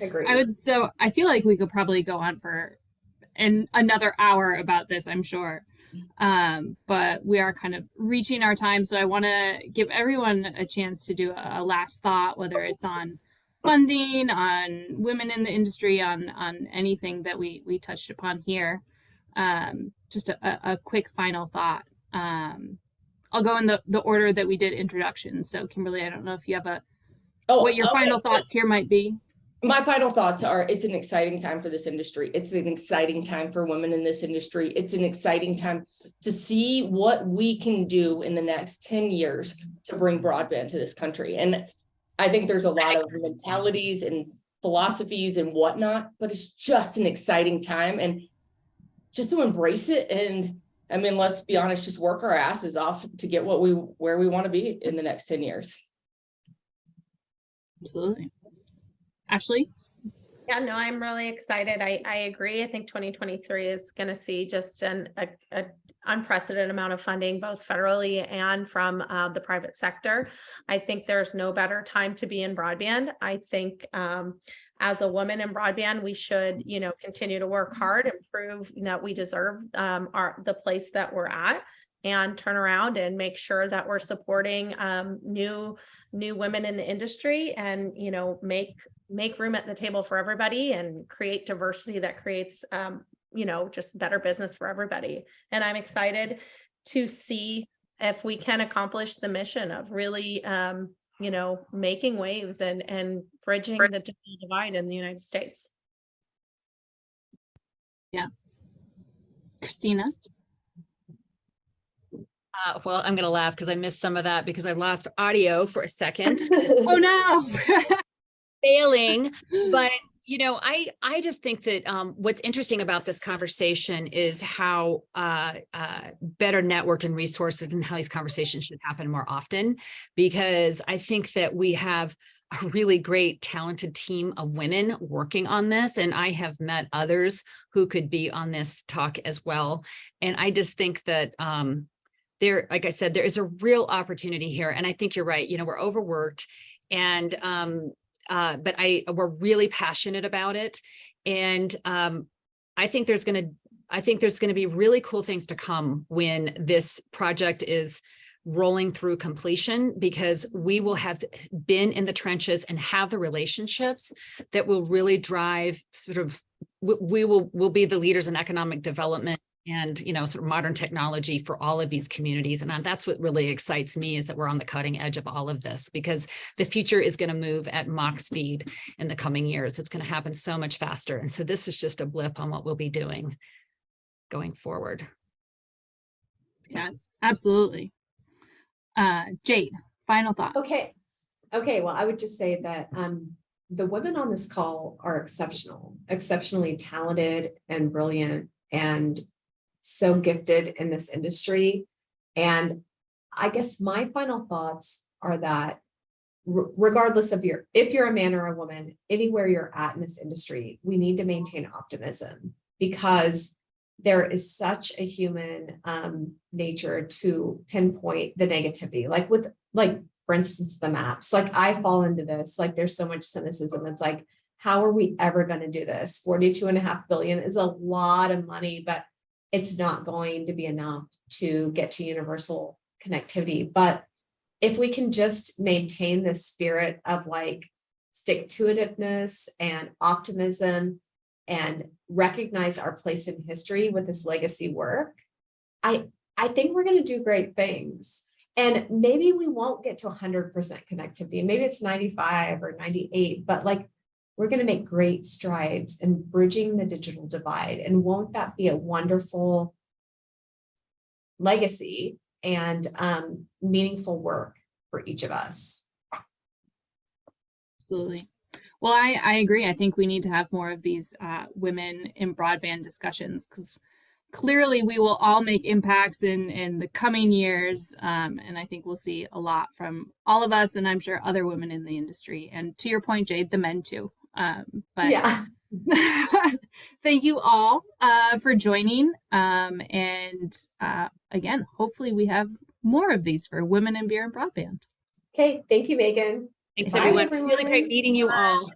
Agreed. So I feel like we could probably go on for another hour about this, I'm sure. But we are kind of reaching our time. So I want to give everyone a chance to do a last thought, whether it's on funding, on women in the industry, on anything that we touched upon here. Just a quick final thought. I'll go in the order that we did introduction. So Kimberly, I don't know if you have what your final thoughts here might be. My final thoughts are, it's an exciting time for this industry. It's an exciting time for women in this industry. It's an exciting time to see what we can do in the next 10 years to bring broadband to this country. And I think there's a lot of mentalities and philosophies and whatnot, but it's just an exciting time, and just to embrace it. And I mean, let's be honest, just work our asses off to get where we want to be in the next 10 years. Absolutely. Ashley? Yeah, no, I'm really excited. I agree. I think 2023 is going to see just an unprecedented amount of funding, both federally and from the private sector. I think there's no better time to be in broadband. I think as a woman in broadband, we should, continue to work hard and prove that we deserve the place that we're at, and turn around and make sure that we're supporting new women in the industry, and make room at the table for everybody, and create diversity that creates just better business for everybody. And I'm excited to see if we can accomplish the mission of really making waves and bridging the digital divide in the United States. Yeah. Christina? Well, I'm going to laugh because I missed some of that because I lost audio for a second. Oh no. Failing. But, I just think that what's interesting about this conversation is how better networked and resources, and how these conversations should happen more often, because I think that we have a really great, talented team of women working on this. And I have met others who could be on this talk as well. And I just think that like I said, there is a real opportunity here. And I think you're right. We're overworked, and but we're really passionate about it. And I think there's going to be really cool things to come when this project is rolling through completion, because we will have been in the trenches and have the relationships that will really drive we'll be the leaders in economic development and sort of modern technology for all of these communities. And that's what really excites me, is that we're on the cutting edge of all of this, because the future is going to move at Mach speed in the coming years. It's going to happen so much faster. And so this is just a blip on what we'll be doing going forward. Yes, absolutely. Jade, final thoughts. Okay. Well, I would just say that the women on this call are exceptionally talented and brilliant, and so gifted in this industry. And I guess my final thoughts are that regardless of if you're a man or a woman, anywhere you're at in this industry, we need to maintain optimism, because there is such a human nature to pinpoint the negativity. For instance, the maps, I fall into this, there's so much cynicism. It's how are we ever going to do this? 42.5 billion is a lot of money, but it's not going to be enough to get to universal connectivity. But if we can just maintain this spirit of stick-to-itiveness and optimism, and recognize our place in history with this legacy work, I think we're going to do great things. And maybe we won't get to 100% connectivity. Maybe it's 95 or 98, but we're going to make great strides in bridging the digital divide. And won't that be a wonderful legacy and meaningful work for each of us? Absolutely. Well, I agree. I think we need to have more of these women in broadband discussions, because clearly we will all make impacts in the coming years. And I think we'll see a lot from all of us, and I'm sure other women in the industry. And to your point, Jade, the men too. But yeah. Thank you all for joining. And again, hopefully we have more of these for women in beer and broadband. Okay. Thank you, Megan. Thanks, Bye, everyone. everyone. Really great meeting you all.